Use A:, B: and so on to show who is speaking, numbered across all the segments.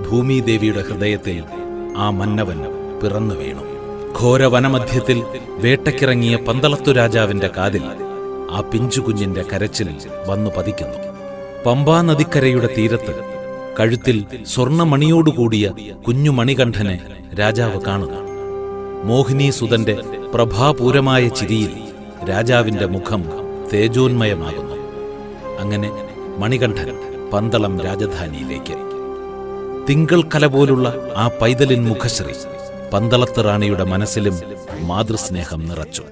A: ഭൂമിദേവിയുടെ ഹൃദയത്തിൽ ആ മന്നവൻ പിറന്നു വീണു. ഘോരവനമധ്യത്തിൽ വേട്ടയ്ക്കിറങ്ങിയ പന്തളത്തു രാജാവിന്റെ കാതിൽ ആ പിഞ്ചുകുഞ്ഞിന്റെ കരച്ചിൽ വന്നു പതിക്കുന്നു. പമ്പാ നദിക്കരയുടെ തീരത്ത് കഴുത്തിൽ സ്വർണമണിയോടുകൂടിയ കുഞ്ഞു മണികണ്ഠനെ രാജാവ് കാണുന്നു. മോഹിനീസുതന്റെ പ്രഭാപൂരമായ ചിരിയിൽ രാജാവിന്റെ മുഖം തേജോന്മയമാകുന്നു. അങ്ങനെ മണികണ്ഠൻ പന്തളം രാജധാനിയിലേക്ക്. തിങ്കൾ കല പോലുള്ള ആ പൈതലിൻ മുഖശ്രീ പന്തളത്ത് റാണിയുടെ മനസ്സിലും മാതൃസ്നേഹം നിറച്ചു.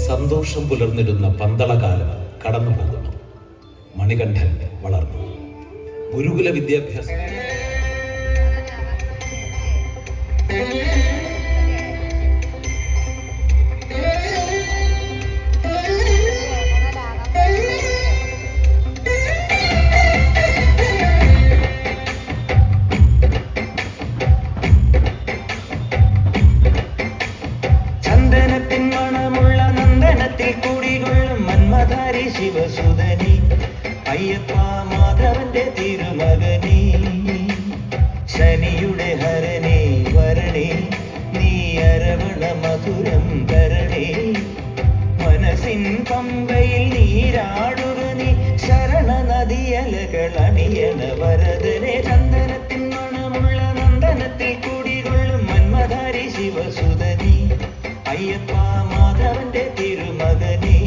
B: സന്തോഷം പുലർന്നിരുന്ന പന്തളകാലം കടന്നുപോകുന്നു. മണികണ്ഠൻ വളർന്നു. ഗുരുകുല വിദ്യാഭ്യാസം
C: ശിവസുതനി അയ്യപ്പ മാധവന്റെ തിരുമകനി ശനിയുടെ ഹരണേ വരണേ നീ അരവണ മധുരം തരണേ മനസ്സിൻ പമ്പയിൽ നീരാടുക നീ ശരണ നദിയലകൾ അണിയണ വരദനെ ചന്ദനത്തിൻ മണമുള്ള നന്ദനത്തിൽ കൂടികൊള്ളും മന്മധാരി ശിവസുതനി അയ്യപ്പ മാധവന്റെ തിരുമകനി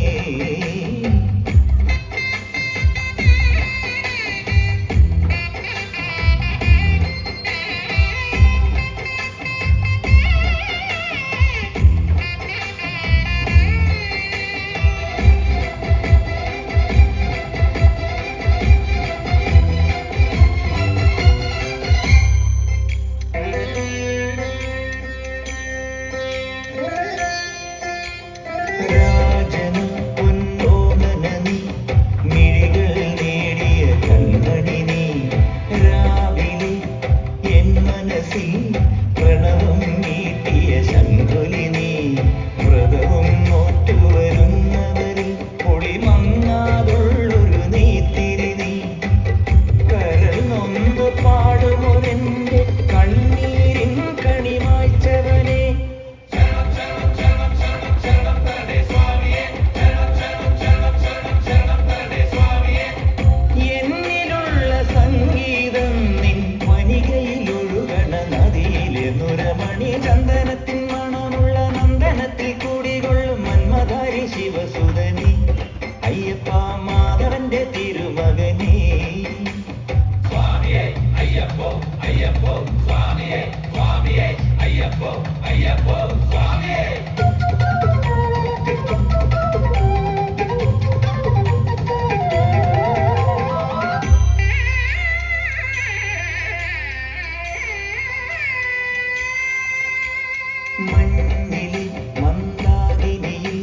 C: മഞ്ഞിലെ മന്ദാകിനിയിൽ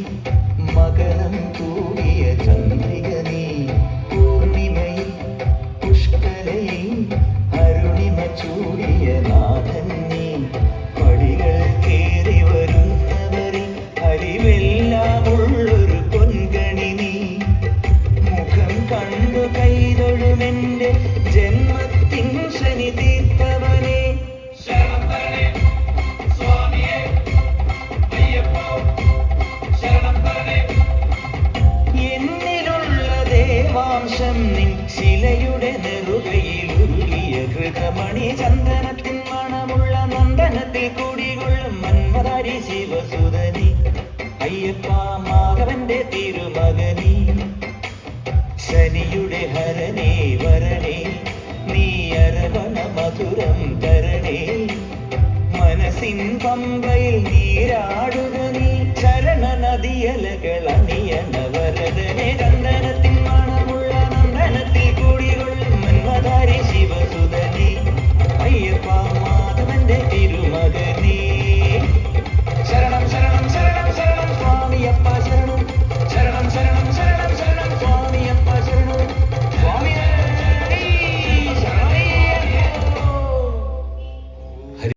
C: മകരം തൂകിയ ചന്ദ്രിക നീ, പൂർണിമയിൽ പുഷ്കലയിൽ അരുണിമ ചൂടിയ നാഥൻ നീ, പടികൾ കേറി വരുന്നവരിൽ അരിവെല്ലാമുള്ളൊരു പൊൻകണി നീ, മുഖം കണ്ടു കൈതൊഴുമെന്റെ ജന്മത്തിൻ ശനി തീർത്തവനെ. എന്നിലുള്ള ദേവാംശം നിൻ ശിലയുടെ നെറുകയിൽ ഉരുകിയ കൃതമണി, ചന്ദനത്തിൻ മണമുള്ള നന്ദനത്തിൽ കുടികൊള്ളും മന്മതാരി ശിവസുതനി, അയ്യപ്പ മാധവന്റെ തിരുമകനി, ശനിയുടെ ഹരണേ വരണേ, നീ അരവണ മധുരം തരണേ, മനസ്സിൻ പമ്പയിൽ നീരാടുക നീ, ചരണ നദിയലകളണി